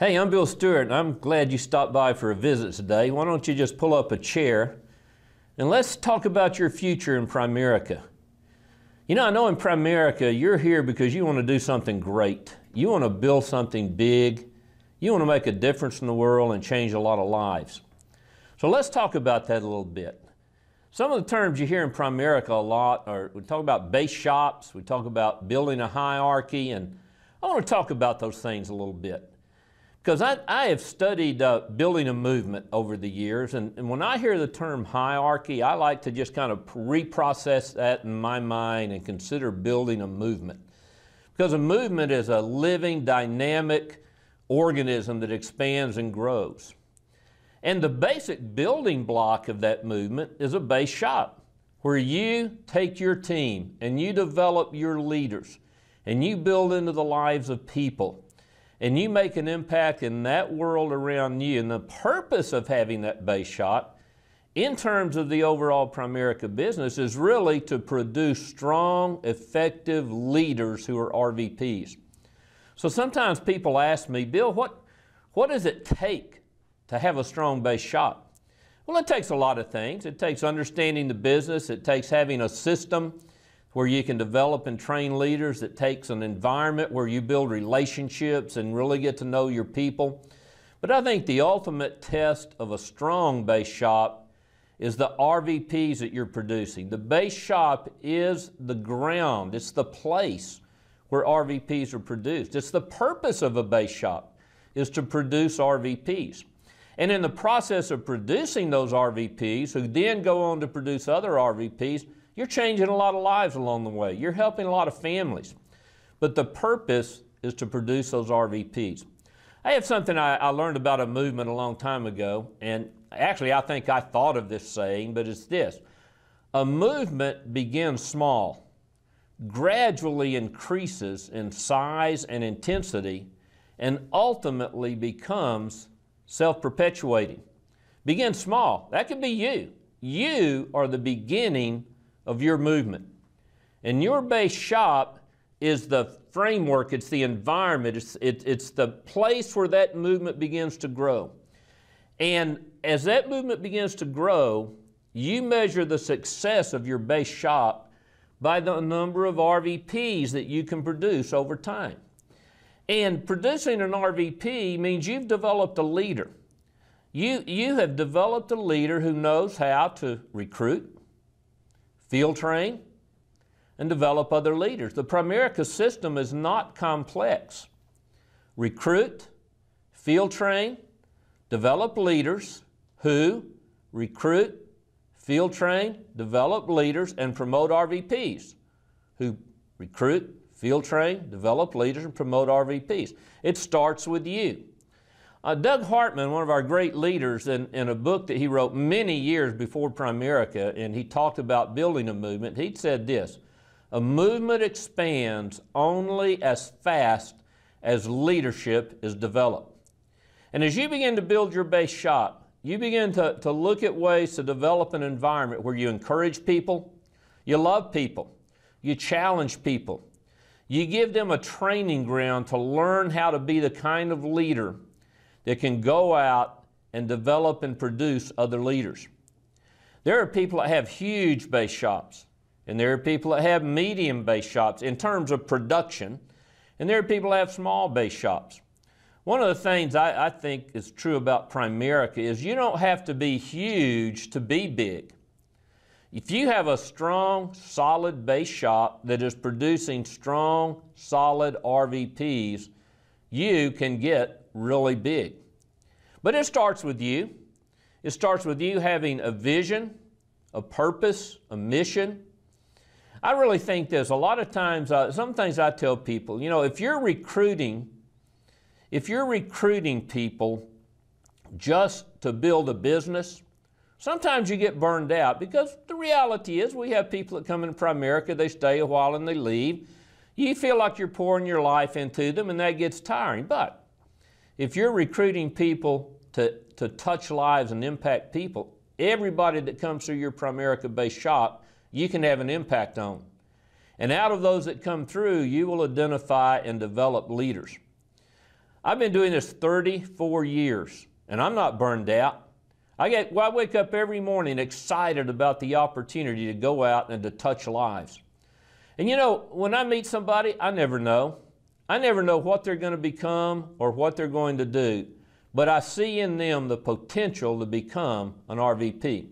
Hey, I'm Bill Stewart, and I'm glad you stopped by for a visit today. Why don't you just pull up a chair and let's talk about your future in Primerica. You know, I know in Primerica you're here because you want to do something great. You want to build something big. You want to make a difference in the world and change a lot of lives. So let's talk about that a little bit. Some of the terms you hear in Primerica a lot are, we talk about base shops, we talk about building a hierarchy, and I want to talk about those things a little bit. Because I have studied building a movement over the years, and when I hear the term hierarchy, I like to just kind of reprocess that in my mind and consider building a movement. Because a movement is a living, dynamic organism that expands and grows. And the basic building block of that movement is a base shop, where you take your team and you develop your leaders, and you build into the lives of people. And you make an impact in that world around you. And the purpose of having that base shop, in terms of the overall Primerica business, is really to produce strong, effective leaders who are RVPs. So sometimes people ask me, Bill, what does it take to have a strong base shop? Well, it takes a lot of things. It takes understanding the business. It takes having a system where you can develop and train leaders. It takes an environment where you build relationships and really get to know your people. But I think the ultimate test of a strong base shop is the RVPs that you're producing. The base shop is the ground. It's the place where RVPs are produced. It's the purpose of a base shop, is to produce RVPs. And in the process of producing those RVPs, who then go on to produce other RVPs, you're changing a lot of lives along the way. You're helping a lot of families. But the purpose is to produce those RVPs. I have something I learned about a movement a long time ago, and actually I think I thought of this saying, but it's this. A movement begins small, gradually increases in size and intensity, and ultimately becomes self-perpetuating. Begin small. That could be you. You are the beginning of your movement. And your base shop is the framework, it's the environment, it's the place where that movement begins to grow. And as that movement begins to grow, you measure the success of your base shop by the number of RVPs that you can produce over time. And producing an RVP means you've developed a leader. You have developed a leader who knows how to recruit, field train, and develop other leaders. The Primerica system is not complex. Recruit, field train, develop leaders who recruit, field train, develop leaders, and promote RVPs who recruit, field train, develop leaders, and promote RVPs. It starts with you. Doug Hartman, one of our great leaders, in a book that he wrote many years before Primerica, and he talked about building a movement, he said this: a movement expands only as fast as leadership is developed. And as you begin to build your base shop, you begin to look at ways to develop an environment where you encourage people, you love people, you challenge people, you give them a training ground to learn how to be the kind of leader that can go out and develop and produce other leaders. There are people that have huge base shops, and there are people that have medium base shops in terms of production, and there are people that have small base shops. One of the things I think is true about Primerica is you don't have to be huge to be big. If you have a strong, solid base shop that is producing strong, solid RVPs, you can get really big. But it starts with you. It starts with you having a vision, a purpose, a mission. I really think this. A lot of times, some things I tell people, you know, if you're recruiting people just to build a business, sometimes you get burned out, because the reality is we have people that come in Primerica, they stay a while and they leave. You feel like you're pouring your life into them, and that gets tiring. But if you're recruiting people to touch lives and impact people, everybody that comes through your Primerica-based shop, you can have an impact on. And out of those that come through, you will identify and develop leaders. I've been doing this 34 years, and I'm not burned out. I wake up every morning excited about the opportunity to go out and to touch lives. And you know, when I meet somebody, I never know. I never know what they're going to become or what they're going to do, but I see in them the potential to become an RVP.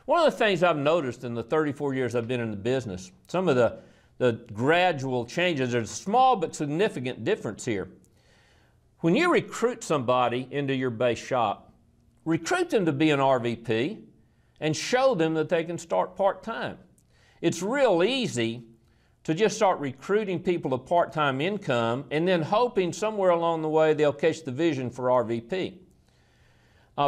One of the things I've noticed in the 34 years I've been in the business, some of the gradual changes, there's a small but significant difference here. When you recruit somebody into your base shop, recruit them to be an RVP and show them that they can start part-time. It's real easy to just start recruiting people to part-time income and then hoping somewhere along the way they'll catch the vision for RVP.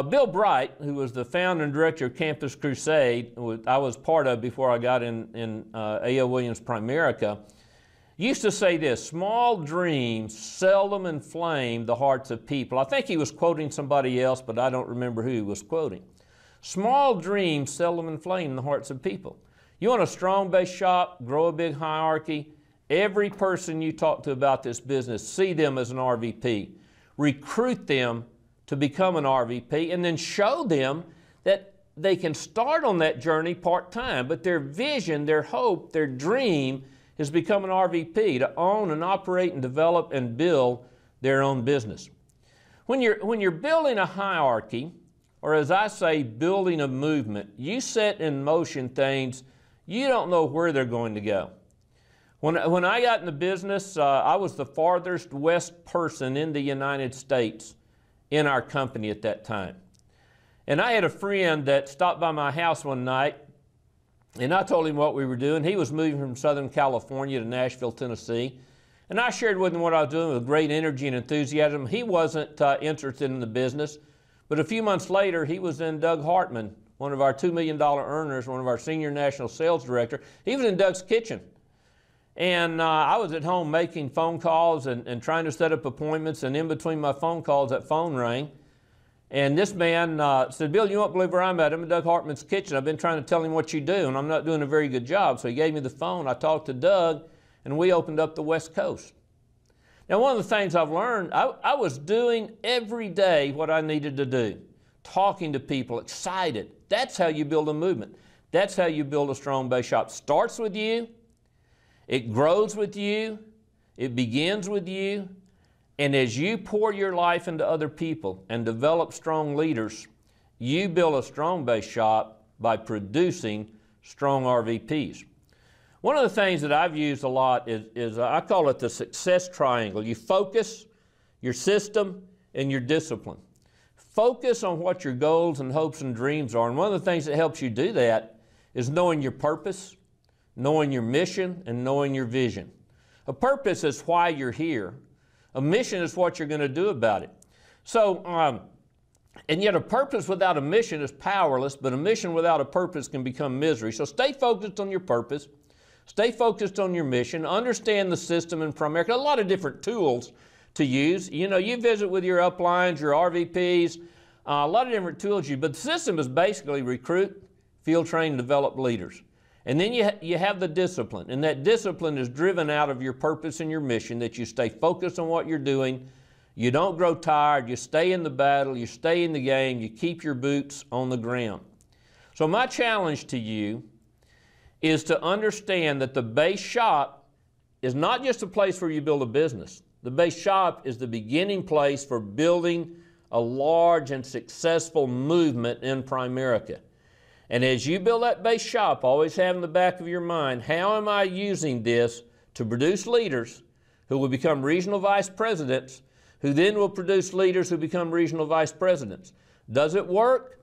Bill Bright, who was the founder and director of Campus Crusade, I was part of before I got in A.L. Williams Primerica, used to say this: small dreams seldom inflame the hearts of people. I think he was quoting somebody else, but I don't remember who he was quoting. Small dreams seldom inflame the hearts of people. You want a strong base shop, grow a big hierarchy, every person you talk to about this business, see them as an RVP. Recruit them to become an RVP, and then show them that they can start on that journey part-time, but their vision, their hope, their dream is become an RVP, to own and operate and develop and build their own business. When you're building a hierarchy, or as I say, building a movement, you set in motion things you don't know where they're going to go. When I got in the business, I was the farthest west person in the United States in our company at that time. And I had a friend that stopped by my house one night, and I told him what we were doing. He was moving from Southern California to Nashville, Tennessee. And I shared with him what I was doing with great energy and enthusiasm. He wasn't interested in the business, but a few months later, he was in Doug Hartman, one of our $2 million earners, one of our senior national sales director. He was in Doug's kitchen. And I was at home making phone calls and trying to set up appointments, and in between my phone calls, that phone rang. And this man said, "Bill, you won't believe where I'm at. I'm in Doug Hartman's kitchen. I've been trying to tell him what you do, and I'm not doing a very good job." So he gave me the phone. I talked to Doug, and we opened up the West Coast. Now, one of the things I've learned, I was doing every day what I needed to do, talking to people, excited. That's how you build a movement. That's how you build a strong base shop. Starts with you. It grows with you, it begins with you, and as you pour your life into other people and develop strong leaders, you build a strong base shop by producing strong RVPs. One of the things that I've used a lot is I call it the success triangle. You focus, your system, and your discipline. Focus on what your goals and hopes and dreams are, and one of the things that helps you do that is knowing your purpose, knowing your mission, and knowing your vision. A purpose is why you're here. A mission is what you're going to do about it. So, and yet a purpose without a mission is powerless, but a mission without a purpose can become misery. So stay focused on your purpose. Stay focused on your mission. Understand the system in Primerica. A lot of different tools to use. You know, you visit with your uplines, your RVPs, a lot of different tools but the system is basically recruit, field train, develop leaders. And then you have the discipline, and that discipline is driven out of your purpose and your mission, that you stay focused on what you're doing, you don't grow tired, you stay in the battle, you stay in the game, you keep your boots on the ground. So my challenge to you is to understand that the base shop is not just a place where you build a business. The base shop is the beginning place for building a large and successful movement in Primerica. And as you build that base shop, always have in the back of your mind, how am I using this to produce leaders who will become regional vice presidents, who then will produce leaders who become regional vice presidents? Does it work?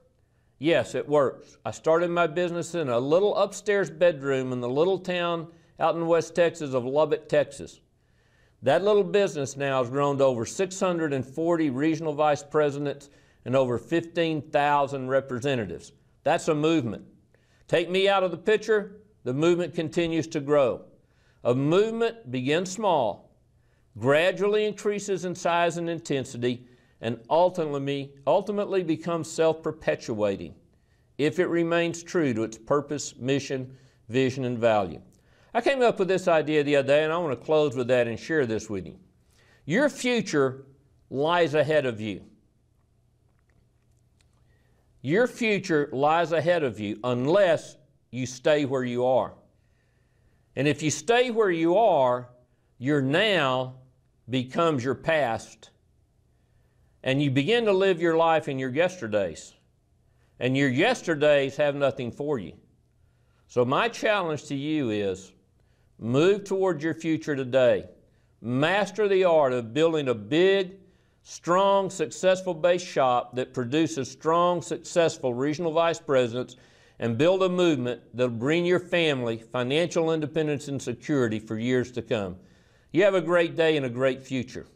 Yes, it works. I started my business in a little upstairs bedroom in the little town out in West Texas of Lubbock, Texas. That little business now has grown to over 640 regional vice presidents and over 15,000 representatives. That's a movement. Take me out of the picture, the movement continues to grow. A movement begins small, gradually increases in size and intensity, and ultimately becomes self-perpetuating if it remains true to its purpose, mission, vision, and value. I came up with this idea the other day, and I want to close with that and share this with you. Your future lies ahead of you. Your future lies ahead of you unless you stay where you are. And if you stay where you are, your now becomes your past. And you begin to live your life in your yesterdays. And your yesterdays have nothing for you. So my challenge to you is move towards your future today. Master the art of building a big, strong, successful base shop that produces strong, successful regional vice presidents, and build a movement that will bring your family financial independence and security for years to come. You have a great day and a great future.